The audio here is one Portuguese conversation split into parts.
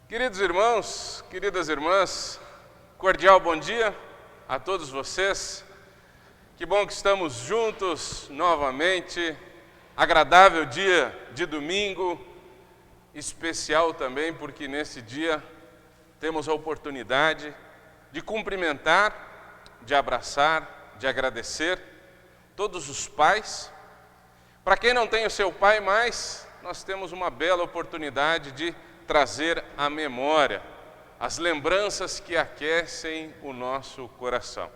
Queridos irmãos, queridas irmãs, cordial bom dia a todos vocês. Que bom que estamos juntos novamente. Agradável dia de domingo, especial também porque nesse dia temos a oportunidade de cumprimentar, de abraçar, de agradecer todos os pais. Para quem não tem o seu pai mais, nós temos uma bela oportunidade de trazer à memória as lembranças que aquecem o nosso coração.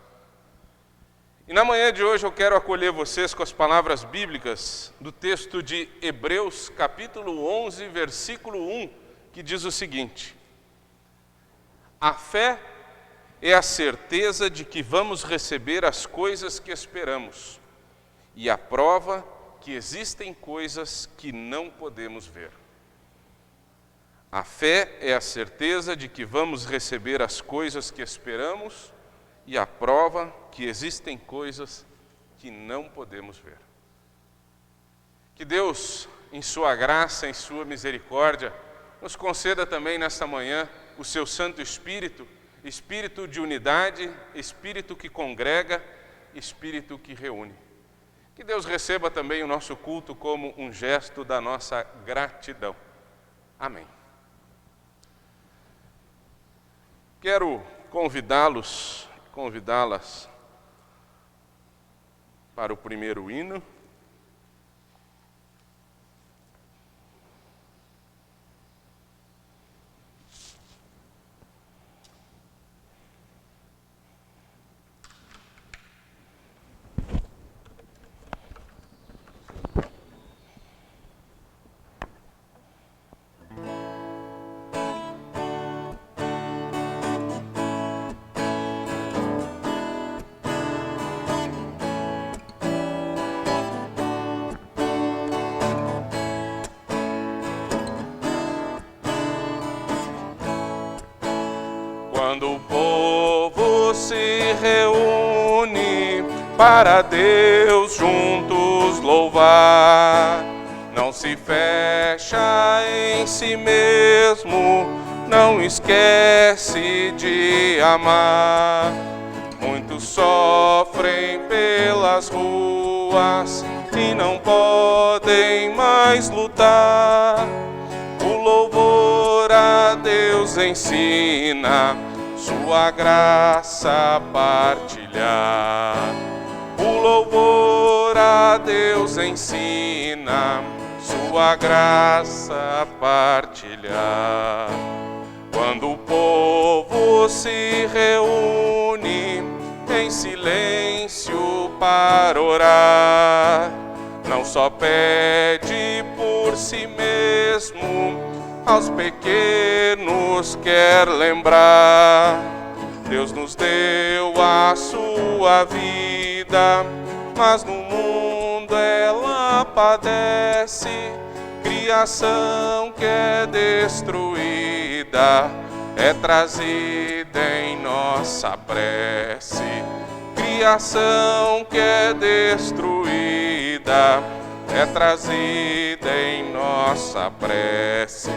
E na manhã de hoje eu quero acolher vocês com as palavras bíblicas do texto de Hebreus, capítulo 11, versículo 1, que diz o seguinte: a fé é a certeza de que vamos receber as coisas que esperamos, e a prova que existem coisas que não podemos ver. A fé é a certeza de que vamos receber as coisas que esperamos e a prova que existem coisas que não podemos ver. Que Deus, em sua graça, em sua misericórdia, nos conceda também nesta manhã o seu Santo Espírito, Espírito de unidade, Espírito que congrega, Espírito que reúne. Que Deus receba também o nosso culto como um gesto da nossa gratidão. Amém. Quero convidá-las para o primeiro hino. Quando o povo se reúne para Deus juntos louvar, não se fecha em si mesmo, não esquece de amar. Muitos sofrem pelas ruas e não podem mais lutar. O louvor a Deus ensina, sua graça partilhar. O louvor a Deus ensina, sua graça partilhar. Quando o povo se reúne em silêncio para orar, não só pede por si mesmo, aos pequenos quer lembrar. Deus nos deu a sua vida, mas no mundo ela padece. Criação que é destruída é trazida em nossa prece. Criação que é destruída é trazida em nossa prece.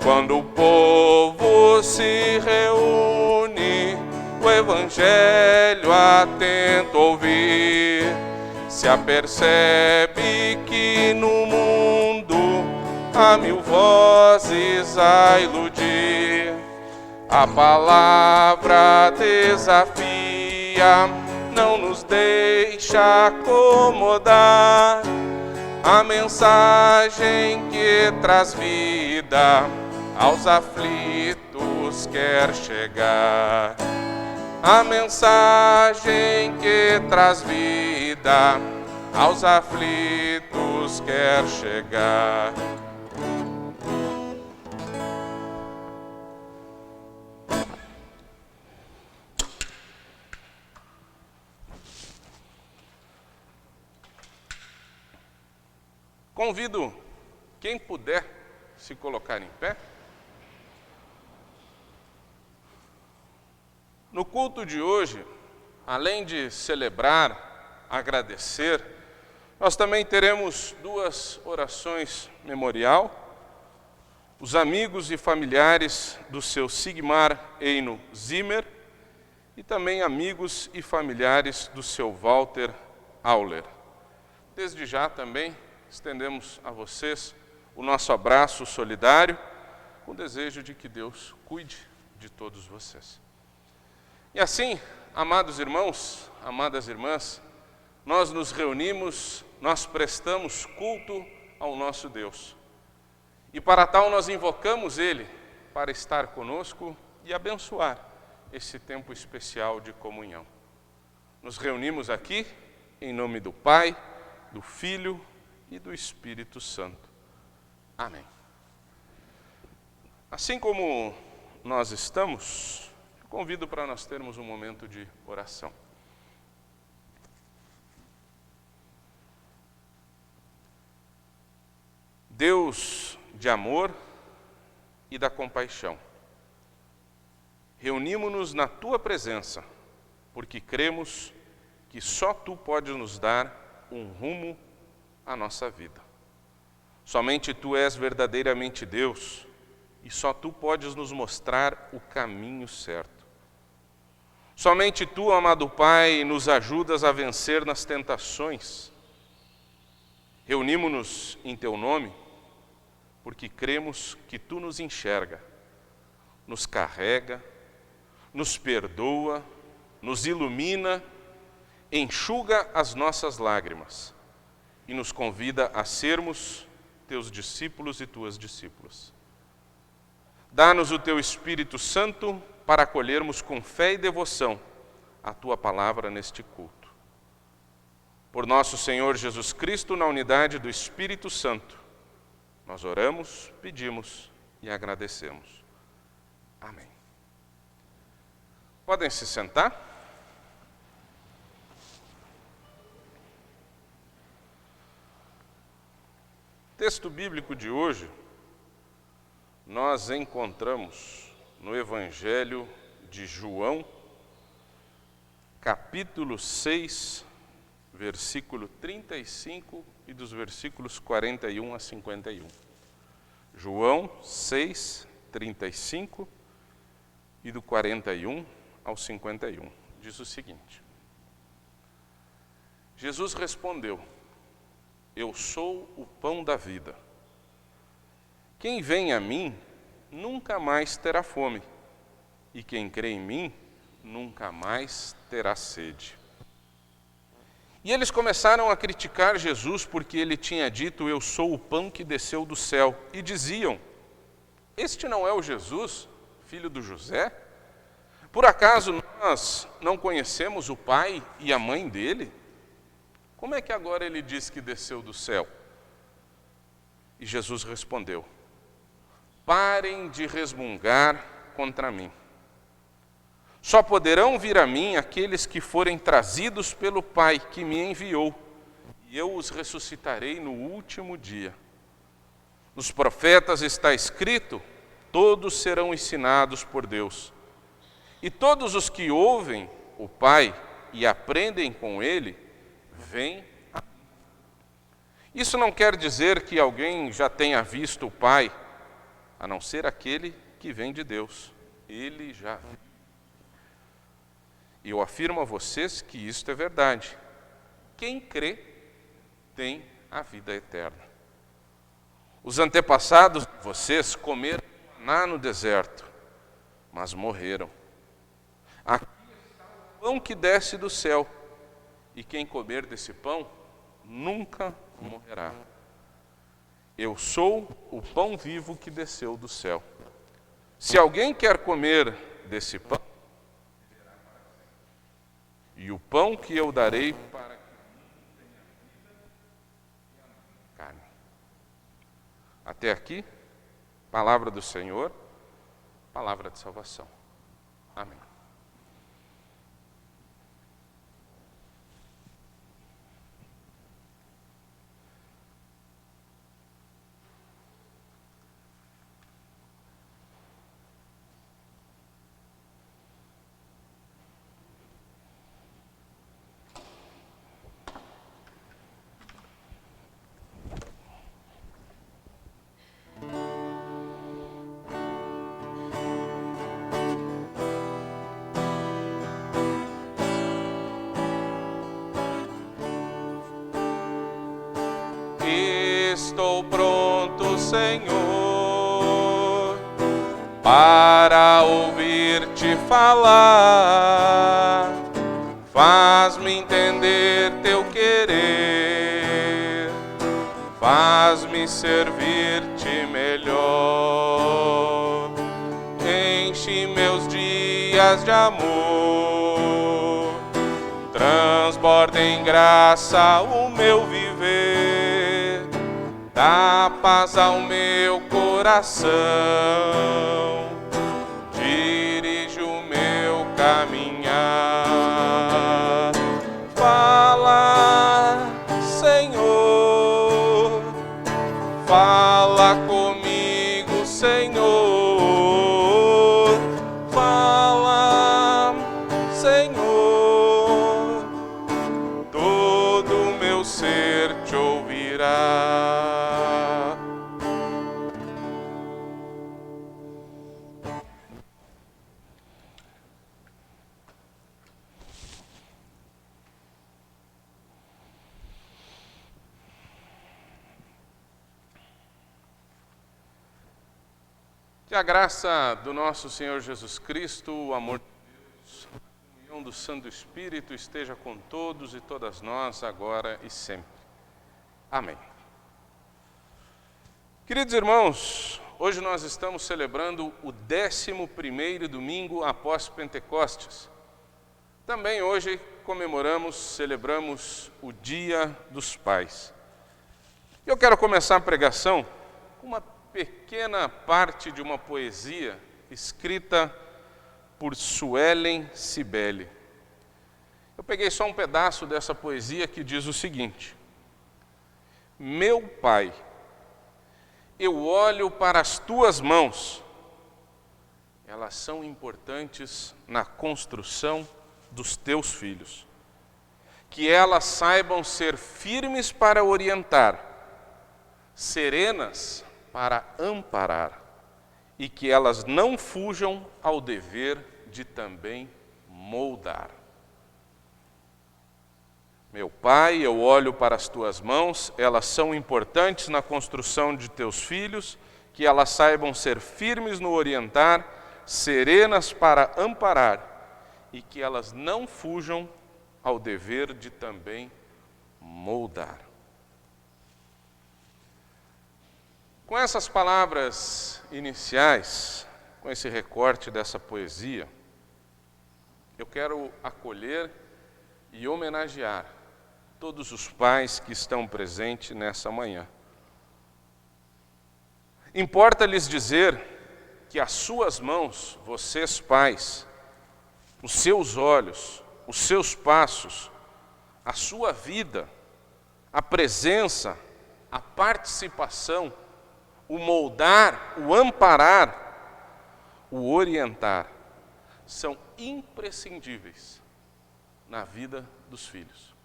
Quando o povo se reúne, o Evangelho atento ouvir, se apercebe que no mundo há mil vozes a iludir. A palavra desafia, não nos deixa acomodar. A mensagem que traz vida aos aflitos quer chegar. A mensagem que traz vida aos aflitos quer chegar. Convido quem puder se colocar em pé. No culto de hoje, além de celebrar, agradecer, nós também teremos duas orações memorial. os amigos e familiares do seu Sigmar Eino Zimmer e também amigos e familiares do seu Walter Auler. Desde já também estendemos a vocês o nosso abraço solidário, com o desejo de que Deus cuide de todos vocês. E assim, amados irmãos, amadas irmãs, nós nos reunimos, nós prestamos culto ao nosso Deus. E para tal nós invocamos Ele para estar conosco e abençoar esse tempo especial de comunhão. Nos reunimos aqui em nome do Pai, do Filho e do Espírito Santo. Amém. Assim como nós estamos, eu convido para nós termos um momento de oração. Deus de amor e da compaixão, reunimos-nos na Tua presença, porque cremos que só Tu podes nos dar um rumo à nossa vida. Somente Tu és verdadeiramente Deus, e só Tu podes nos mostrar o caminho certo. Somente Tu, amado Pai, nos ajudas a vencer nas tentações. Reunimos-nos em Teu nome, porque cremos que Tu nos enxerga, nos carrega, nos perdoa, nos ilumina, enxuga as nossas lágrimas e nos convida a sermos Teus discípulos e Tuas discípulas. Dá-nos o Teu Espírito Santo para acolhermos com fé e devoção a Tua palavra neste culto. Por nosso Senhor Jesus Cristo, na unidade do Espírito Santo, nós oramos, pedimos e agradecemos. Amém. Podem se sentar? Texto bíblico de hoje, nós encontramos no Evangelho de João, capítulo 6, versículo 35 e dos versículos 41 a 51. João 6, 35 e do 41 ao 51. Diz o seguinte: Jesus respondeu: Eu sou o pão da vida. Quem vem a mim nunca mais terá fome, e quem crê em mim nunca mais terá sede. E eles começaram a criticar Jesus porque ele tinha dito: Eu sou o pão que desceu do céu. E diziam: Este não é o Jesus, filho do José? Por acaso nós não conhecemos o pai e a mãe dele? Como é que agora ele diz que desceu do céu? E Jesus respondeu: Parem de resmungar contra mim. Só poderão vir a mim aqueles que forem trazidos pelo Pai que me enviou, e eu os ressuscitarei no último dia. Nos profetas está escrito: todos serão ensinados por Deus. E todos os que ouvem o Pai e aprendem com Ele, vêm a mim. Isso não quer dizer que alguém já tenha visto o Pai, a não ser aquele que vem de Deus. Ele já viu. E eu afirmo a vocês que isto é verdade. Quem crê tem a vida eterna. Os antepassados de vocês comeram maná no deserto, mas morreram. Aqui está o pão que desce do céu, e quem comer desse pão nunca morrerá. Eu sou o pão vivo que desceu do céu. Se alguém quer comer desse pão, e o pão que eu darei para que tenha vida e a carne. Até aqui, palavra do Senhor, palavra de salvação. Amém. estou pronto, Senhor, para ouvir-te falar. Faz-me entender teu querer, faz-me servir-te melhor. Enche meus dias de amor, transborda em graça o meu viver. Dá paz ao meu coração, dirige o meu caminhar. Fala, Senhor, fala comigo, Senhor. Fala, Senhor, todo o meu ser te ouvirá. Que a graça do nosso Senhor Jesus Cristo, o amor de Deus, a comunhão do Santo Espírito esteja com todos e todas nós, agora e sempre. Amém. Queridos irmãos, hoje nós estamos celebrando o 11º domingo após Pentecostes. Também hoje celebramos o Dia dos Pais. Eu quero começar a pregação com uma pequena parte de uma poesia escrita por Suelen Cibele. Eu peguei só um pedaço dessa poesia que diz o seguinte: meu Pai, eu olho para as tuas mãos, elas são importantes na construção dos teus filhos. Que elas saibam ser firmes para orientar, serenas para amparar, e que elas não fujam ao dever de também moldar. Meu Pai, eu olho para as tuas mãos, elas são importantes na construção de teus filhos, que elas saibam ser firmes no orientar, serenas para amparar, e que elas não fujam ao dever de também moldar. Com essas palavras iniciais, com esse recorte dessa poesia, eu quero acolher e homenagear todos os pais que estão presentes nessa manhã. Importa-lhes dizer que as suas mãos, vocês pais, os seus olhos, os seus passos, a sua vida, a presença, a participação, o moldar, o amparar, o orientar, são imprescindíveis na vida dos filhos.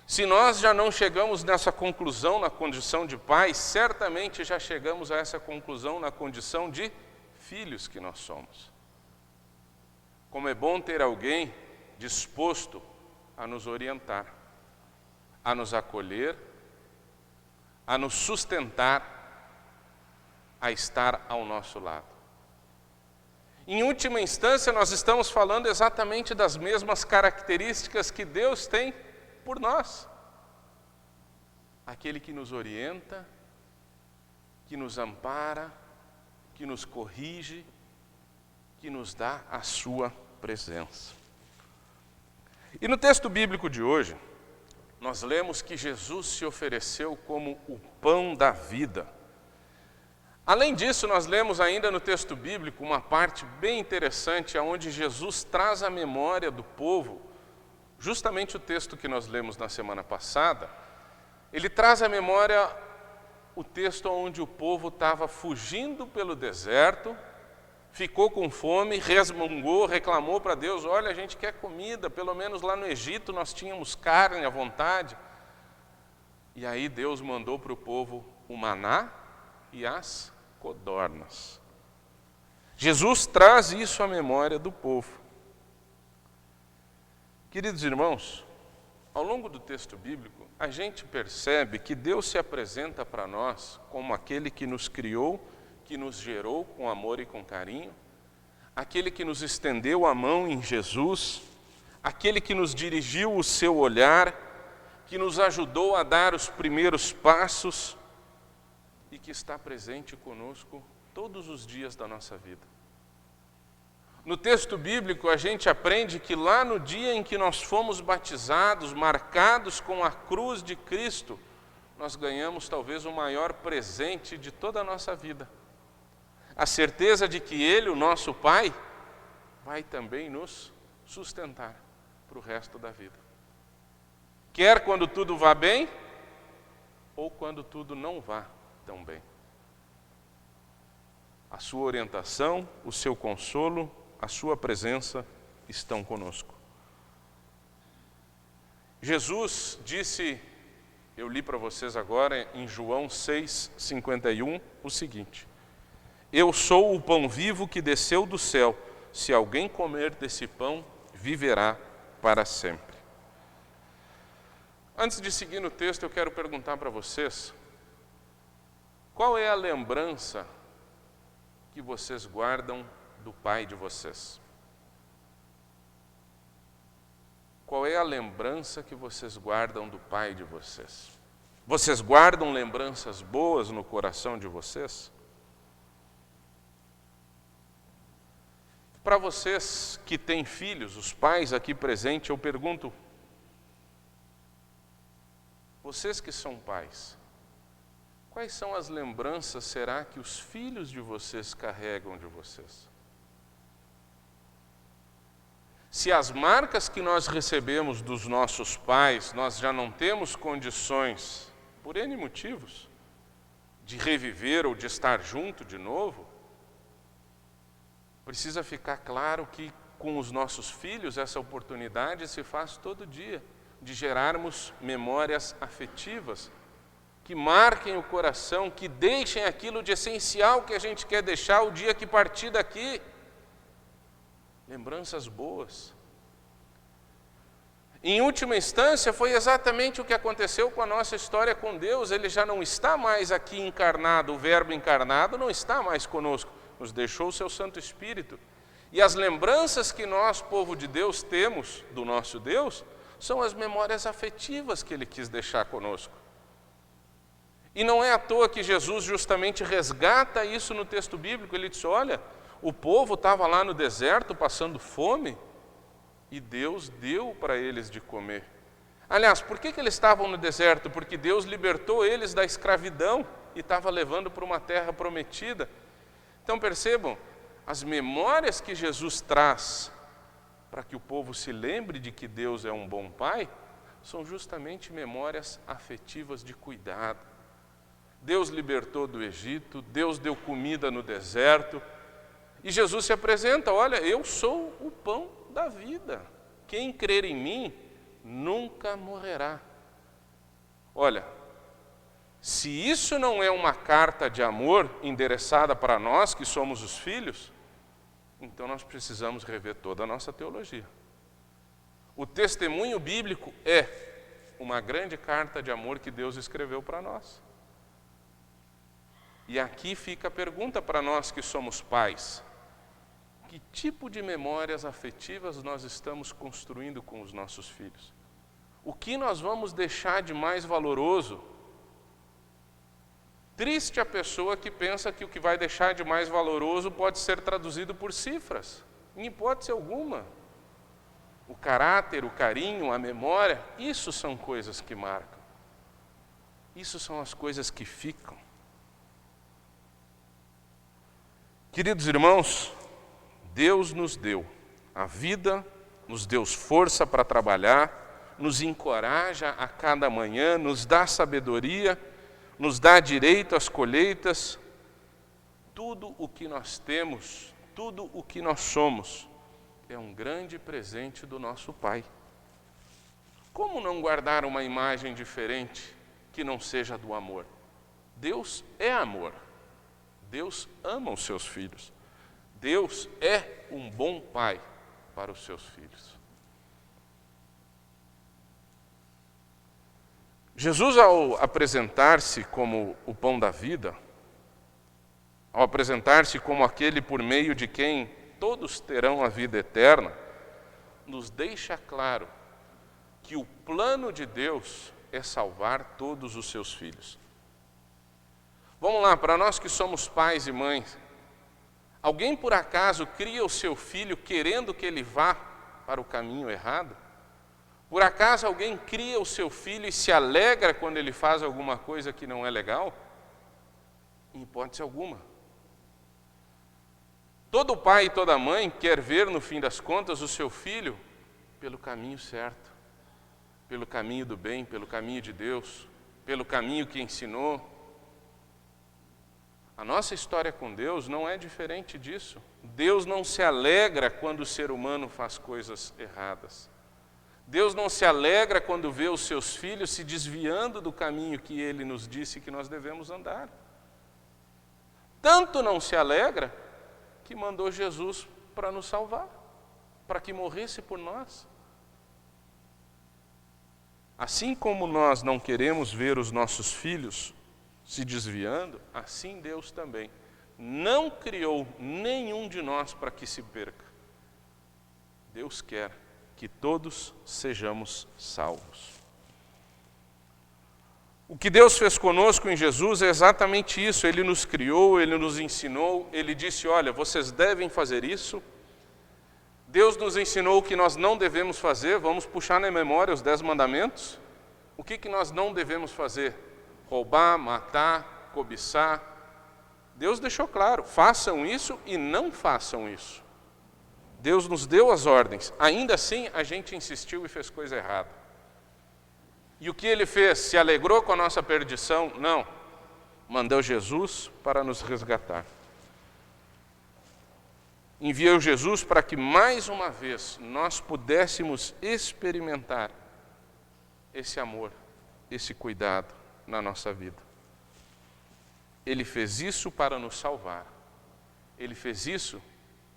Se nós já não chegamos nessa conclusão na condição de pais, certamente já chegamos a essa conclusão na condição de filhos que nós somos. Como é bom ter alguém disposto a nos orientar, a nos acolher, a nos sustentar, a estar ao nosso lado. Em última instância, nós estamos falando exatamente das mesmas características que Deus tem por nós. Aquele que nos orienta, que nos ampara, que nos corrige, que nos dá a sua presença. E no texto bíblico de hoje, nós lemos que Jesus se ofereceu como o pão da vida. Além disso, nós lemos ainda no texto bíblico uma parte bem interessante, onde Jesus traz à memória do povo, justamente o texto que nós lemos na semana passada, ele traz à memória o texto onde o povo estava fugindo pelo deserto, ficou com fome, resmungou, reclamou para Deus: olha, a gente quer comida, pelo menos lá no Egito nós tínhamos carne à vontade. E aí Deus mandou para o povo o maná e as codornas. Jesus traz isso à memória do povo. Queridos irmãos, ao longo do texto bíblico, a gente percebe que Deus se apresenta para nós como aquele que nos criou, que nos gerou com amor e com carinho, aquele que nos estendeu a mão em Jesus, aquele que nos dirigiu o seu olhar, que nos ajudou a dar os primeiros passos e que está presente conosco todos os dias da nossa vida. No texto bíblico, a gente aprende que lá no dia em que nós fomos batizados, marcados com a cruz de Cristo, nós ganhamos talvez o maior presente de toda a nossa vida. A certeza de que Ele, o nosso Pai, vai também nos sustentar para o resto da vida. Quer quando tudo vá bem, ou quando tudo não vá tão bem. A sua orientação, o seu consolo, a sua presença estão conosco. Jesus disse, eu li para vocês agora em João 6,51, o seguinte: eu sou o pão vivo que desceu do céu, se alguém comer desse pão, viverá para sempre. Antes de seguir no texto, eu quero perguntar para vocês, qual é a lembrança que vocês guardam do pai de vocês? Qual é a lembrança que vocês guardam do pai de vocês? Vocês guardam lembranças boas no coração de vocês? Para vocês que têm filhos, os pais aqui presentes, eu pergunto, vocês que são pais, quais são as lembranças, será, que os filhos de vocês carregam de vocês? Se as marcas que nós recebemos dos nossos pais, nós já não temos condições, por N motivos, de reviver ou de estar junto de novo, precisa ficar claro que com os nossos filhos essa oportunidade se faz todo dia, de gerarmos memórias afetivas, que marquem o coração, que deixem aquilo de essencial que a gente quer deixar o dia que partir daqui. Lembranças boas. Em última instância, foi exatamente o que aconteceu com a nossa história com Deus. Ele já não está mais aqui encarnado, o Verbo encarnado não está mais conosco, nos deixou o seu Santo Espírito. E as lembranças que nós, povo de Deus, temos do nosso Deus, são as memórias afetivas que Ele quis deixar conosco. E não é à toa que Jesus justamente resgata isso no texto bíblico. Ele diz, olha, o povo estava lá no deserto passando fome e Deus deu para eles de comer. Aliás, por que eles estavam no deserto? Porque Deus libertou eles da escravidão e estava levando para uma terra prometida. Então percebam, as memórias que Jesus traz para que o povo se lembre de que Deus é um bom Pai, são justamente memórias afetivas de cuidado. Deus libertou do Egito, Deus deu comida no deserto, e Jesus se apresenta, olha, eu sou o pão da vida. Quem crer em mim nunca morrerá. Olha, se isso não é uma carta de amor endereçada para nós que somos os filhos, então nós precisamos rever toda a nossa teologia. O testemunho bíblico é uma grande carta de amor que Deus escreveu para nós. E aqui fica a pergunta para nós que somos pais. Que tipo de memórias afetivas nós estamos construindo com os nossos filhos? O que nós vamos deixar de mais valoroso? Triste a pessoa que pensa que o que vai deixar de mais valoroso pode ser traduzido por cifras. Em hipótese alguma. O caráter, o carinho, a memória, isso são coisas que marcam. Isso são as coisas que ficam. Queridos irmãos, Deus nos deu a vida, nos deu força para trabalhar, nos encoraja a cada manhã, nos dá sabedoria, nos dá direito às colheitas. Tudo o que nós temos, tudo o que nós somos, é um grande presente do nosso Pai. Como não guardar uma imagem diferente que não seja do amor? Deus é amor. Deus ama os seus filhos. Deus é um bom pai para os seus filhos. Jesus, ao apresentar-se como o pão da vida, ao apresentar-se como aquele por meio de quem todos terão a vida eterna, nos deixa claro que o plano de Deus é salvar todos os seus filhos. Vamos lá, para nós que somos pais e mães, alguém por acaso cria o seu filho querendo que ele vá para o caminho errado? Por acaso alguém cria o seu filho e se alegra quando ele faz alguma coisa que não é legal? Em hipótese alguma. Todo pai e toda mãe quer ver, no fim das contas, o seu filho pelo caminho certo, pelo caminho do bem, pelo caminho de Deus, pelo caminho que ensinou. A nossa história com Deus não é diferente disso. Deus não se alegra quando o ser humano faz coisas erradas. Deus não se alegra quando vê os seus filhos se desviando do caminho que Ele nos disse que nós devemos andar. Tanto não se alegra que mandou Jesus para nos salvar, para que morresse por nós. Assim como nós não queremos ver os nossos filhos se desviando, assim Deus também não criou nenhum de nós para que se perca. Deus quer que todos sejamos salvos. O que Deus fez conosco em Jesus é exatamente isso. Ele nos criou, Ele nos ensinou, Ele disse, olha, vocês devem fazer isso. Deus nos ensinou o que nós não devemos fazer. Vamos puxar na memória os 10 mandamentos. O que nós não devemos fazer? Roubar, matar, cobiçar. Deus deixou claro, façam isso e não façam isso. Deus nos deu as ordens. Ainda assim, a gente insistiu e fez coisa errada. E o que Ele fez? Se alegrou com a nossa perdição? Não. Mandou Jesus para nos resgatar. Enviou Jesus para que, mais uma vez, nós pudéssemos experimentar esse amor, esse cuidado na nossa vida. Ele fez isso para nos salvar. Ele fez isso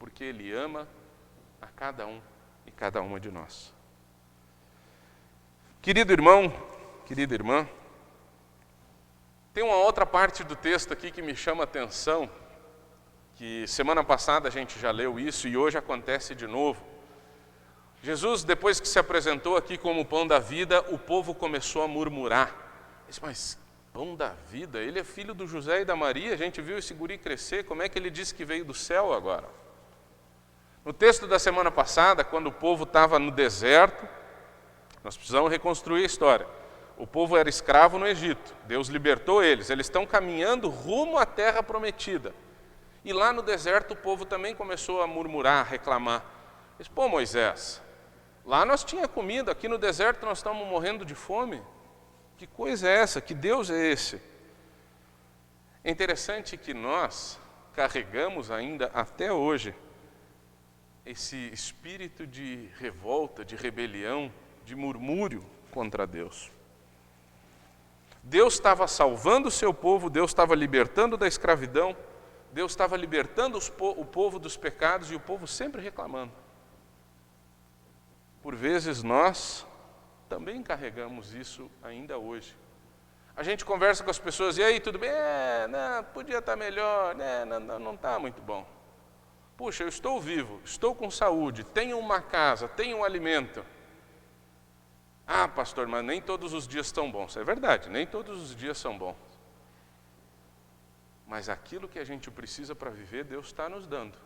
porque Ele ama a cada um e cada uma de nós. Querido irmão, querida irmã, tem uma outra parte do texto aqui que me chama a atenção, que semana passada a gente já leu isso e hoje acontece de novo. Jesus, depois que se apresentou aqui como o pão da vida, o povo começou a murmurar. Ele disse, mas pão da vida? Ele é filho do José e da Maria, a gente viu esse guri crescer, como é que ele disse que veio do céu agora? No texto da semana passada, quando o povo estava no deserto, nós precisamos reconstruir a história. O povo era escravo no Egito, Deus libertou eles estão caminhando rumo à terra prometida. E lá no deserto o povo também começou a murmurar, a reclamar. Diz, pô Moisés, lá nós tinha comida, aqui no deserto nós estamos morrendo de fome. Que coisa é essa? Que Deus é esse? É interessante que nós carregamos ainda até hoje esse espírito de revolta, de rebelião, de murmúrio contra Deus. Deus estava salvando o seu povo, Deus estava libertando da escravidão, Deus estava libertando o povo dos pecados e o povo sempre reclamando. Por vezes nós também carregamos isso ainda hoje. A gente conversa com as pessoas, e aí, tudo bem? Não, podia estar melhor, não está muito bom. Puxa, eu estou vivo, estou com saúde, tenho uma casa, tenho um alimento. Ah, pastor, mas nem todos os dias estão bons. É verdade, nem todos os dias são bons. Mas aquilo que a gente precisa para viver, Deus está nos dando.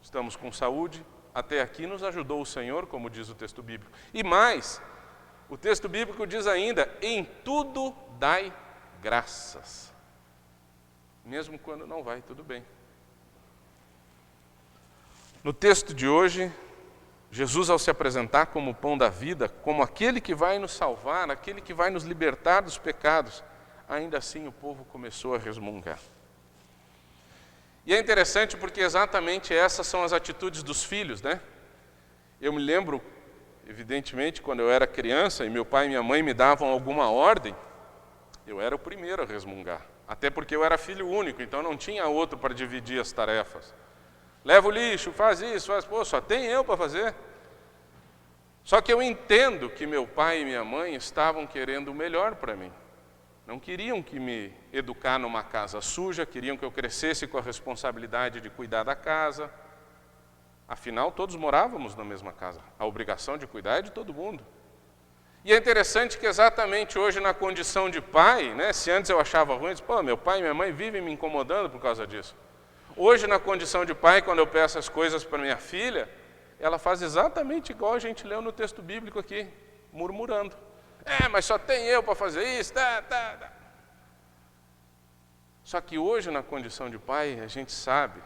Estamos com saúde, até aqui nos ajudou o Senhor, como diz o texto bíblico. E mais, o texto bíblico diz ainda, em tudo dai graças. Mesmo quando não vai tudo bem. No texto de hoje, Jesus, ao se apresentar como o pão da vida, como aquele que vai nos salvar, aquele que vai nos libertar dos pecados, ainda assim o povo começou a resmungar. E é interessante porque exatamente essas são as atitudes dos filhos, né? Eu me lembro, evidentemente, quando eu era criança e meu pai e minha mãe me davam alguma ordem, eu era o primeiro a resmungar. Até porque eu era filho único, então não tinha outro para dividir as tarefas. Leva o lixo, faz isso, faz... Pô, só tem eu para fazer. Só que eu entendo que meu pai e minha mãe estavam querendo o melhor para mim. Não queriam que me educar numa casa suja, queriam que eu crescesse com a responsabilidade de cuidar da casa. Afinal, todos morávamos na mesma casa. A obrigação de cuidar é de todo mundo. E é interessante que exatamente hoje, na condição de pai, né, se antes eu achava ruim, eu disse, meu pai e minha mãe vivem me incomodando por causa disso. Hoje, na condição de pai, quando eu peço as coisas para minha filha, ela faz exatamente igual a gente leu no texto bíblico aqui, murmurando. Mas só tem eu para fazer isso, tá. Só que hoje, na condição de pai, a gente sabe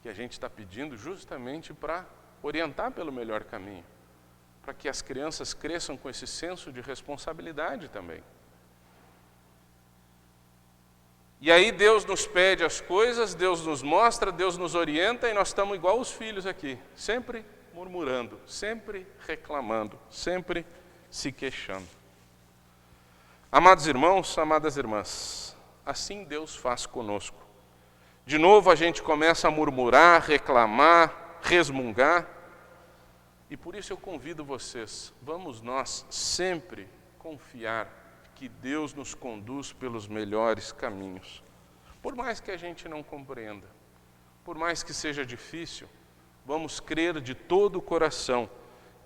que a gente está pedindo justamente para orientar pelo melhor caminho, para que as crianças cresçam com esse senso de responsabilidade também. E aí Deus nos pede as coisas, Deus nos mostra, Deus nos orienta, e nós estamos igual os filhos aqui, sempre murmurando, sempre reclamando, sempre se queixando. Amados irmãos, amadas irmãs, assim Deus faz conosco. De novo a gente começa a murmurar, reclamar, resmungar, e por isso eu convido vocês, vamos nós sempre confiar que Deus nos conduz pelos melhores caminhos. Por mais que a gente não compreenda, por mais que seja difícil, vamos crer de todo o coração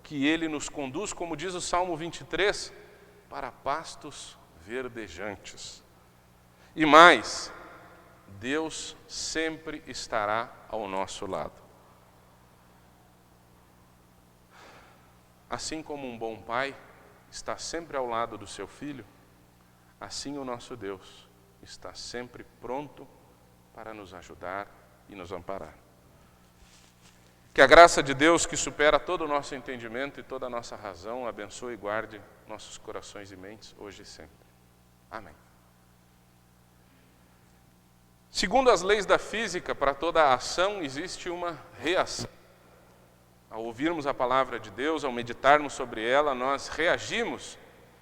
que Ele nos conduz, como diz o Salmo 23, para pastos verdejantes. E mais, Deus sempre estará ao nosso lado. Assim como um bom pai está sempre ao lado do seu filho, assim o nosso Deus está sempre pronto para nos ajudar e nos amparar. Que a graça de Deus, que supera todo o nosso entendimento e toda a nossa razão, abençoe e guarde nossos corações e mentes, hoje e sempre. Amém. Segundo as leis da física, para toda a ação existe uma reação. Ao ouvirmos a palavra de Deus, ao meditarmos sobre ela, nós reagimos,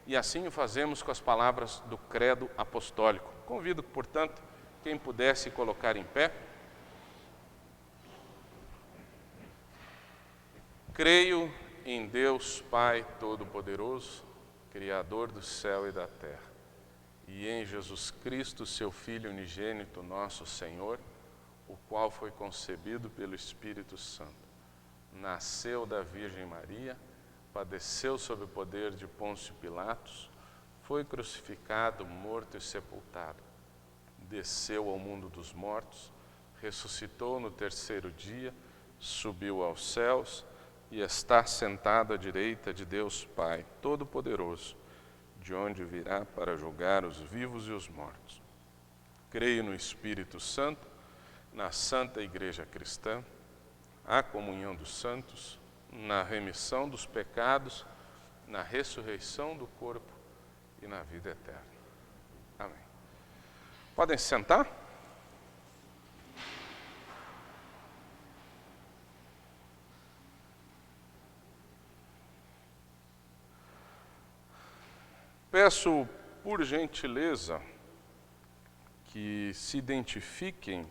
e assim o fazemos com as palavras do credo apostólico. Convido, portanto, quem pudesse colocar em pé. Creio em Deus Pai Todo-Poderoso, Criador do céu e da terra, e em Jesus Cristo, seu Filho unigênito, nosso Senhor, o qual foi concebido pelo Espírito Santo. Nasceu da Virgem Maria, padeceu sob o poder de Pôncio Pilatos, foi crucificado, morto e sepultado. Desceu ao mundo dos mortos, ressuscitou no terceiro dia, subiu aos céus e está sentado à direita de Deus Pai Todo-Poderoso, de onde virá para julgar os vivos e os mortos. Creio no Espírito Santo, na Santa Igreja Cristã, a comunhão dos santos, na remissão dos pecados, na ressurreição do corpo e na vida eterna. Amém. Podem se sentar? Peço, por gentileza, que se identifiquem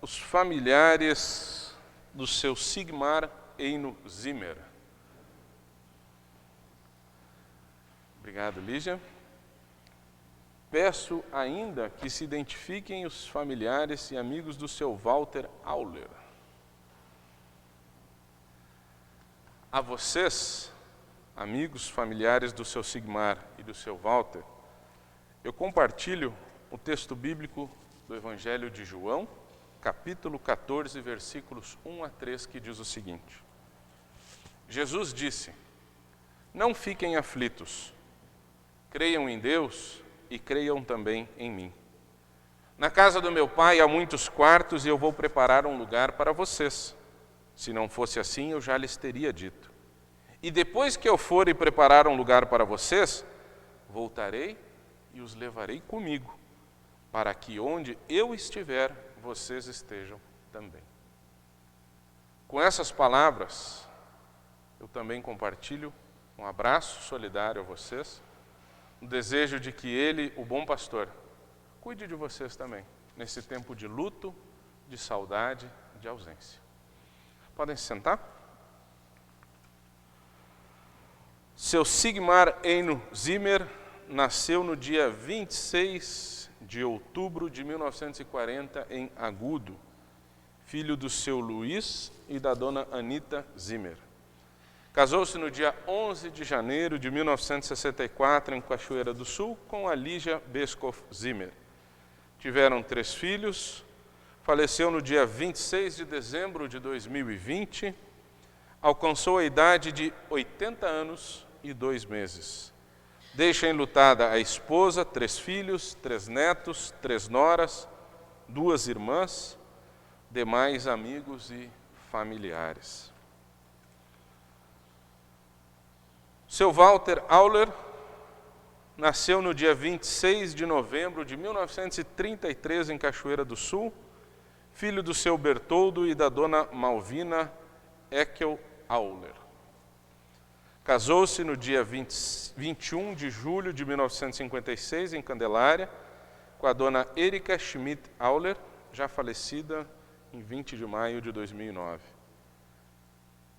os familiares do seu Sigmar Eino Zimmer. Obrigado, Lígia. Peço ainda que se identifiquem os familiares e amigos do seu Walter Auler. A vocês, amigos, familiares do seu Sigmar e do seu Walter, eu compartilho o texto bíblico do Evangelho de João, capítulo 14, versículos 1 a 3, que diz o seguinte: Jesus disse: não fiquem aflitos, creiam em Deus e creiam também em mim. Na casa do meu Pai há muitos quartos e eu vou preparar um lugar para vocês. Se não fosse assim, eu já lhes teria dito. E depois que eu for e preparar um lugar para vocês, voltarei e os levarei comigo, para que onde eu estiver, vocês estejam também. Com essas palavras, eu também compartilho um abraço solidário a vocês, um desejo de que Ele, o bom pastor, cuide de vocês também, nesse tempo de luto, de saudade, de ausência. Podem se sentar? Seu Sigmar Eino Zimmer nasceu no dia 26 de outubro de 1940 em Agudo, filho do seu Luiz e da dona Anita Zimmer. Casou-se no dia 11 de janeiro de 1964 em Cachoeira do Sul com a Lígia Beskoff Zimmer. Tiveram 3 filhos, faleceu no dia 26 de dezembro de 2020, alcançou a idade de 80 anos e 2 meses. Deixa enlutada a esposa, 3 filhos, 3 netos, 3 noras, 2 irmãs, demais amigos e familiares. Seu Walter Auler nasceu no dia 26 de novembro de 1933 em Cachoeira do Sul, filho do seu Bertoldo e da dona Malvina Eckel Auler. Casou-se no dia 21 de julho de 1956 em Candelária com a dona Erika Schmidt Auler, já falecida em 20 de maio de 2009.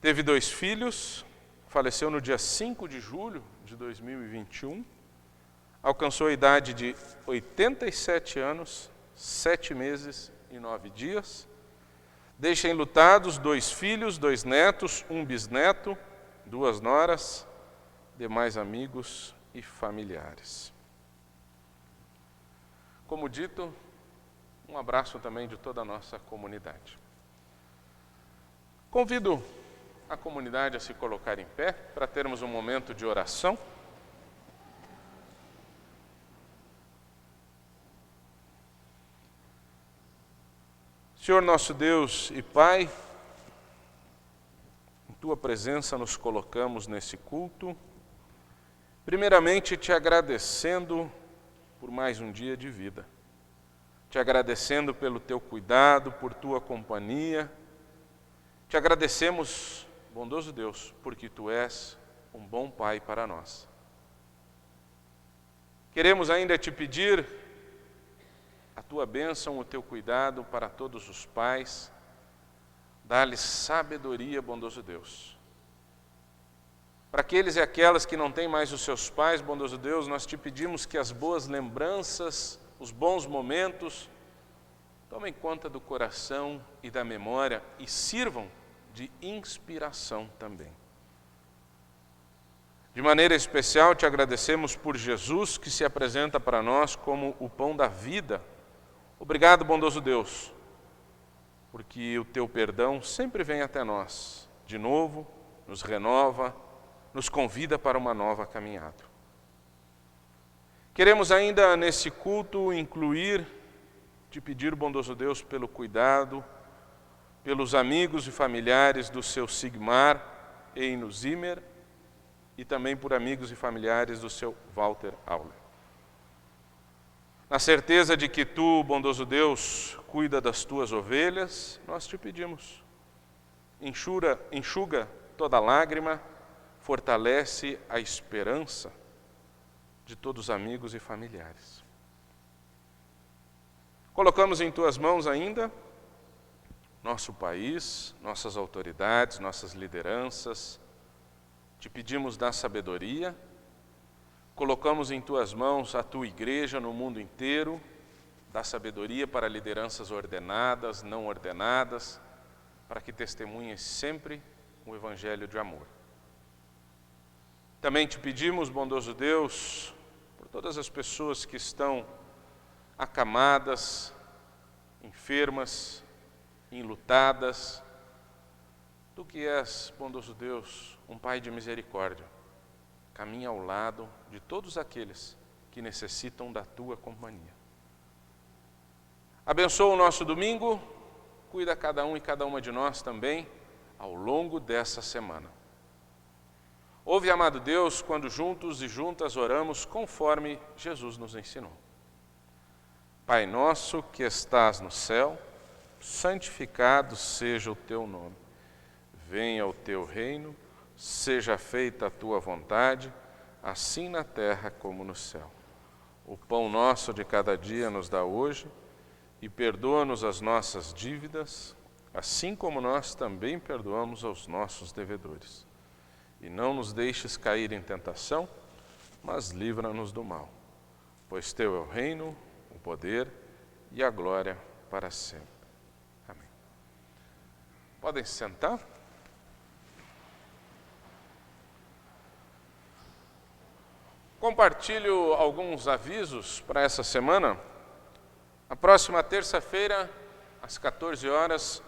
Teve 2 filhos, faleceu no dia 5 de julho de 2021, alcançou a idade de 87 anos, 7 meses e 9 dias. Deixa enlutados 2 filhos, 2 netos, 1 bisneto, 2 noras, demais amigos e familiares. Como dito, um abraço também de toda a nossa comunidade. Convido a comunidade a se colocar em pé para termos um momento de oração. Senhor nosso Deus e Pai, em Tua presença nos colocamos nesse culto, primeiramente te agradecendo por mais um dia de vida, te agradecendo pelo Teu cuidado, por Tua companhia, te agradecemos, bondoso Deus, porque Tu és um bom Pai para nós. Queremos ainda te pedir a Tua bênção, o Teu cuidado para todos os pais, dá-lhes sabedoria, bondoso Deus. Para aqueles e aquelas que não têm mais os seus pais, bondoso Deus, nós te pedimos que as boas lembranças, os bons momentos, tomem conta do coração e da memória e sirvam de inspiração também. De maneira especial, te agradecemos por Jesus, que se apresenta para nós como o pão da vida. Obrigado, bondoso Deus, porque o Teu perdão sempre vem até nós, de novo, nos renova, nos convida para uma nova caminhada. Queremos ainda nesse culto incluir, te pedir, bondoso Deus, pelo cuidado, pelos amigos e familiares do seu Sigmar Eino Zimmer e também por amigos e familiares do seu Walter Auler. Na certeza de que Tu, bondoso Deus, cuida das Tuas ovelhas, nós te pedimos, enxuga toda lágrima, fortalece a esperança de todos os amigos e familiares. Colocamos em Tuas mãos ainda nosso país, nossas autoridades, nossas lideranças. Te pedimos da sabedoria, colocamos em Tuas mãos a Tua igreja no mundo inteiro, dá sabedoria para lideranças ordenadas, não ordenadas, para que testemunhem sempre o evangelho de amor. Também te pedimos, bondoso Deus, por todas as pessoas que estão acamadas, enfermas, enlutadas, Tu que és, bondoso Deus, um Pai de misericórdia, caminha ao lado de todos aqueles que necessitam da Tua companhia. Abençoa o nosso domingo, cuida cada um e cada uma de nós também ao longo dessa semana. Ouve, amado Deus, quando juntos e juntas oramos conforme Jesus nos ensinou. Pai nosso que estás no céu, santificado seja o Teu nome. Venha o Teu reino, seja feita a Tua vontade, assim na terra como no céu. O pão nosso de cada dia nos dá hoje, e perdoa-nos as nossas dívidas, assim como nós também perdoamos aos nossos devedores. e não nos deixes cair em tentação, mas livra-nos do mal. Pois teu é o reino, o poder e a glória para sempre. Amém. Podem se sentar? Compartilho alguns avisos para essa semana. Na próxima terça-feira, às 14 horas,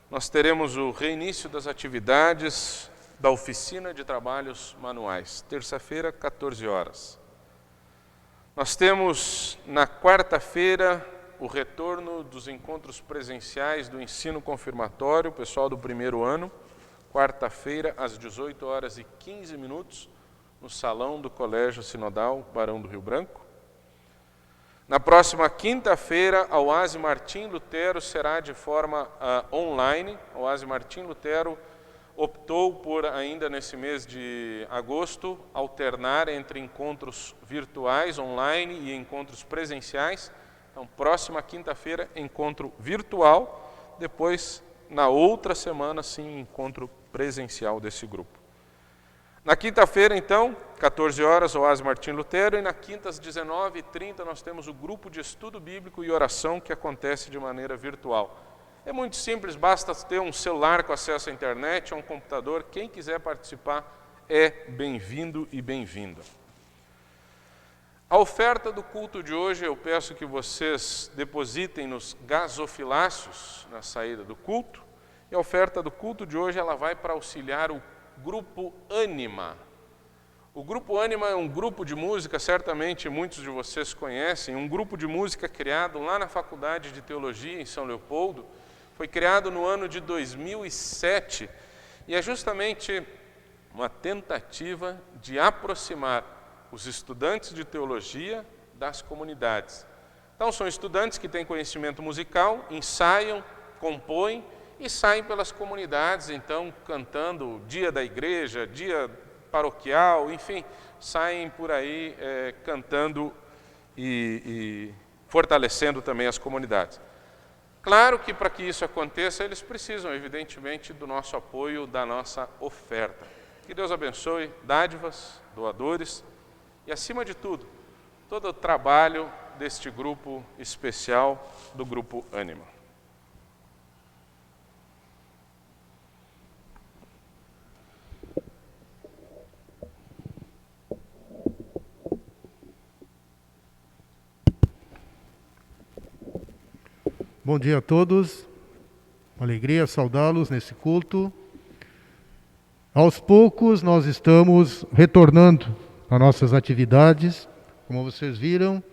nós teremos o reinício das atividades da oficina de trabalhos manuais. Terça-feira, 14 horas. Nós temos na quarta-feira o retorno dos encontros presenciais do ensino confirmatório, pessoal do primeiro ano, quarta-feira, às 18h15, no salão do Colégio Sinodal Barão do Rio Branco. Na próxima quinta-feira, a Oase Martim Lutero será de forma online. A Oase Martim Lutero optou por, ainda nesse mês de agosto, alternar entre encontros virtuais, online, e encontros presenciais. Então, próxima quinta-feira, encontro virtual. Depois, na outra semana, sim, encontro presencial desse grupo. Na quinta-feira, então, 14 horas, Oase Martim Lutero, e na quinta, às 19h30, nós temos o grupo de estudo bíblico e oração que acontece de maneira virtual. É muito simples, basta ter um celular com acesso à internet ou um computador. Quem quiser participar é bem-vindo e bem-vinda. A oferta do culto de hoje, eu peço que vocês depositem nos gasofilácios na saída do culto. E a oferta do culto de hoje, ela vai para auxiliar o Grupo Ânima. O Grupo Ânima é um grupo de música, certamente muitos de vocês conhecem, um grupo de música criado lá na Faculdade de Teologia em São Leopoldo. Foi criado no ano de 2007 e é justamente uma tentativa de aproximar os estudantes de teologia das comunidades. Então, são estudantes que têm conhecimento musical, ensaiam, compõem e saem pelas comunidades, então, cantando dia da igreja, dia paroquial, enfim, saem por aí cantando e fortalecendo também as comunidades. Claro que para que isso aconteça, eles precisam, evidentemente, do nosso apoio, da nossa oferta. Que Deus abençoe dádivas, doadores e, acima de tudo, todo o trabalho deste grupo especial, do Grupo Ânima. Bom dia a todos, uma alegria saudá-los nesse culto. Aos poucos nós estamos retornando às nossas atividades. Como vocês viram,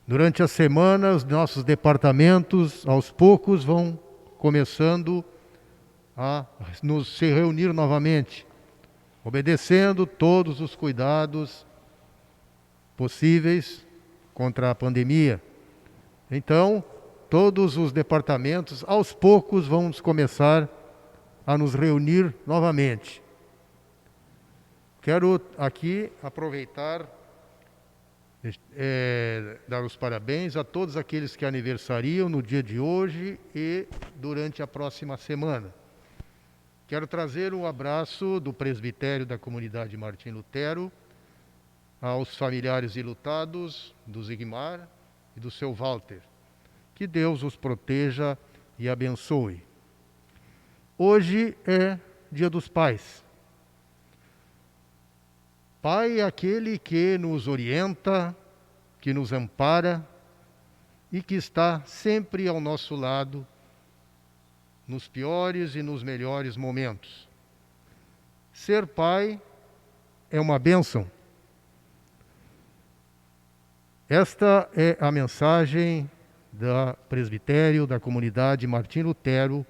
durante a semana os nossos departamentos aos poucos vão começando a se reunir novamente, obedecendo todos os cuidados possíveis contra a pandemia. Então, todos os departamentos, aos poucos, vamos começar a nos reunir novamente. Quero aqui aproveitar, dar os parabéns a todos aqueles que aniversariam no dia de hoje e durante a próxima semana. Quero trazer um abraço do presbitério da comunidade Martim Lutero aos familiares enlutados do Zigmar e do seu Walter. Que Deus os proteja e abençoe. Hoje é Dia dos Pais. Pai é aquele que nos orienta, que nos ampara e que está sempre ao nosso lado, nos piores e nos melhores momentos. Ser pai é uma bênção. Esta é a mensagem da presbitério, da comunidade Martim Lutero,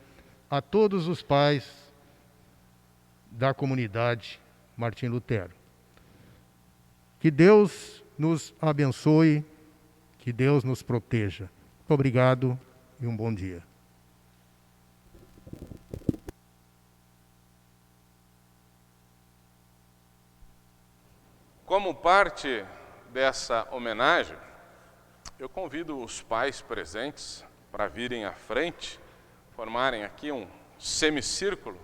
a todos os pais da comunidade Martim Lutero. Que Deus nos abençoe, que Deus nos proteja. Muito obrigado e um bom dia. Como parte dessa homenagem, eu convido os pais presentes para virem à frente, formarem aqui um semicírculo.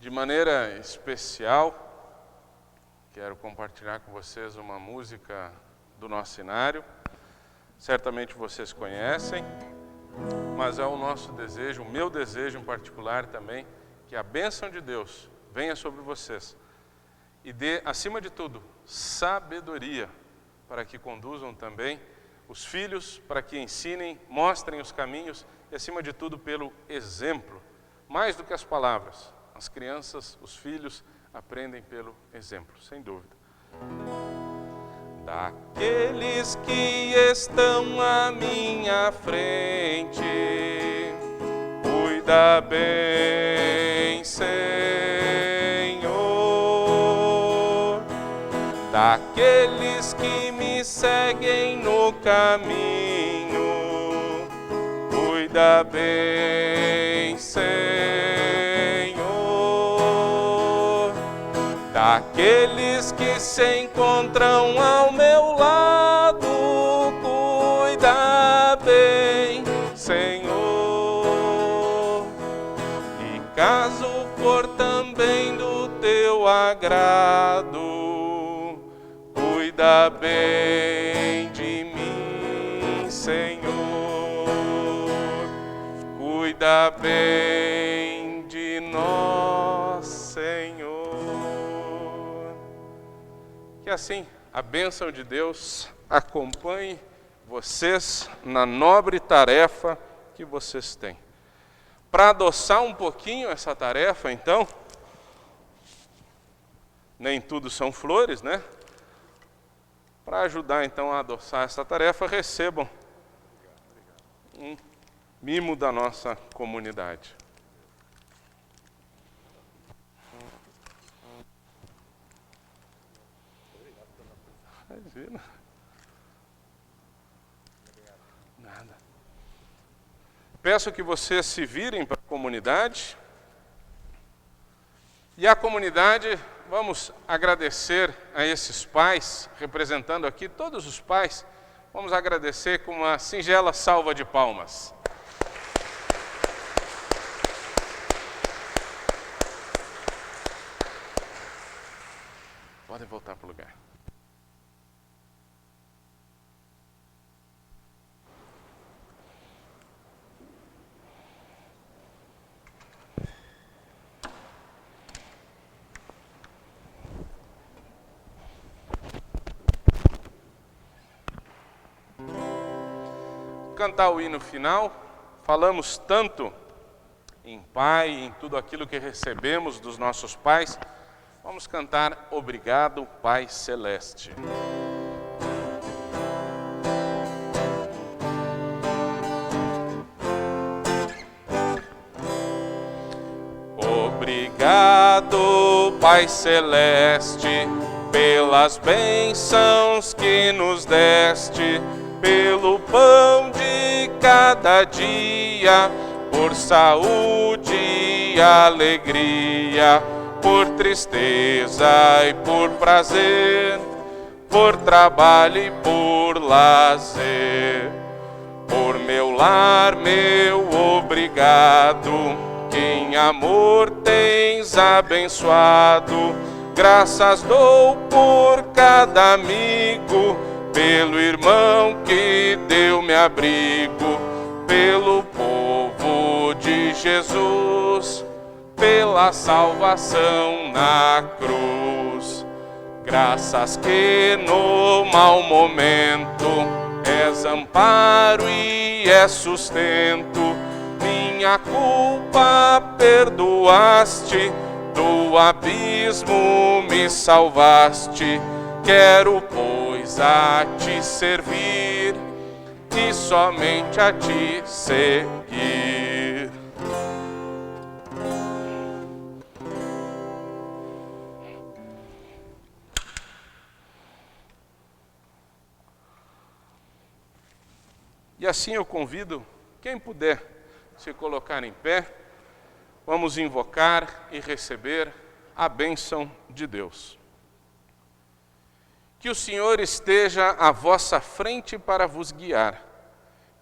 De maneira especial, quero compartilhar com vocês uma música do nosso cenário. Certamente vocês conhecem, mas é o nosso desejo, o meu desejo em particular também, que a bênção de Deus venha sobre vocês e dê, acima de tudo, sabedoria para que conduzam também os filhos, para que ensinem, mostrem os caminhos e, acima de tudo, pelo exemplo. Mais do que as palavras, as crianças, os filhos aprendem pelo exemplo, sem dúvida. Daqueles que estão à minha frente, cuida bem, Senhor. Daqueles que me seguem no caminho, cuida bem, Senhor. Daqueles que se encontram ao meu lado, cuida bem, Senhor. E caso for também do teu agrado, cuida bem de mim, Senhor. Cuida bem de nós, Senhor. Que assim a bênção de Deus acompanhe vocês na nobre tarefa que vocês têm. Para adoçar um pouquinho essa tarefa, então, nem tudo são flores, né? Para ajudar, então, a adoçar essa tarefa, recebam um mimo da nossa comunidade. Imagina. Nada. Peço que vocês se virem para a comunidade. E a comunidade, vamos agradecer a esses pais, representando aqui todos os pais, vamos agradecer com uma singela salva de palmas. Podem voltar para o lugar. Cantar o hino final, falamos tanto em Pai, em tudo aquilo que recebemos dos nossos pais, vamos cantar Obrigado, Pai Celeste. Obrigado, Pai Celeste, pelas bênçãos que nos deste, pelo pão de cada dia, por saúde e alegria, por tristeza e por prazer, por trabalho e por lazer. Por meu lar, meu obrigado, que em amor tens abençoado. Graças dou por cada amigo, pelo irmão que deu-me abrigo, pelo povo de Jesus, pela salvação na cruz. Graças que no mau momento és amparo e és sustento, minha culpa perdoaste, do abismo me salvaste. Quero, pois, a te servir e somente a te seguir. E assim eu convido quem puder se colocar em pé, vamos invocar e receber a bênção de Deus. Que o Senhor esteja à vossa frente para vos guiar,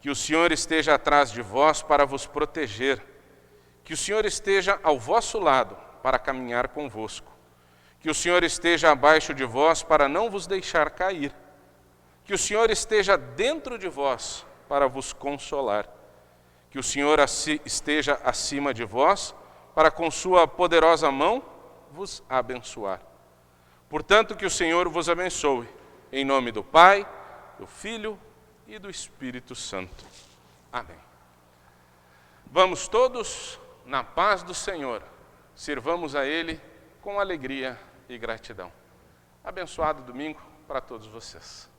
que o Senhor esteja atrás de vós para vos proteger, que o Senhor esteja ao vosso lado para caminhar convosco. Que o Senhor esteja abaixo de vós para não vos deixar cair. Que o Senhor esteja dentro de vós para vos consolar. Que o Senhor esteja acima de vós para com sua poderosa mão vos abençoar. Portanto, que o Senhor vos abençoe, em nome do Pai, do Filho e do Espírito Santo. Amém. Vamos todos, na paz do Senhor, sirvamos a Ele com alegria e gratidão. Abençoado domingo para todos vocês.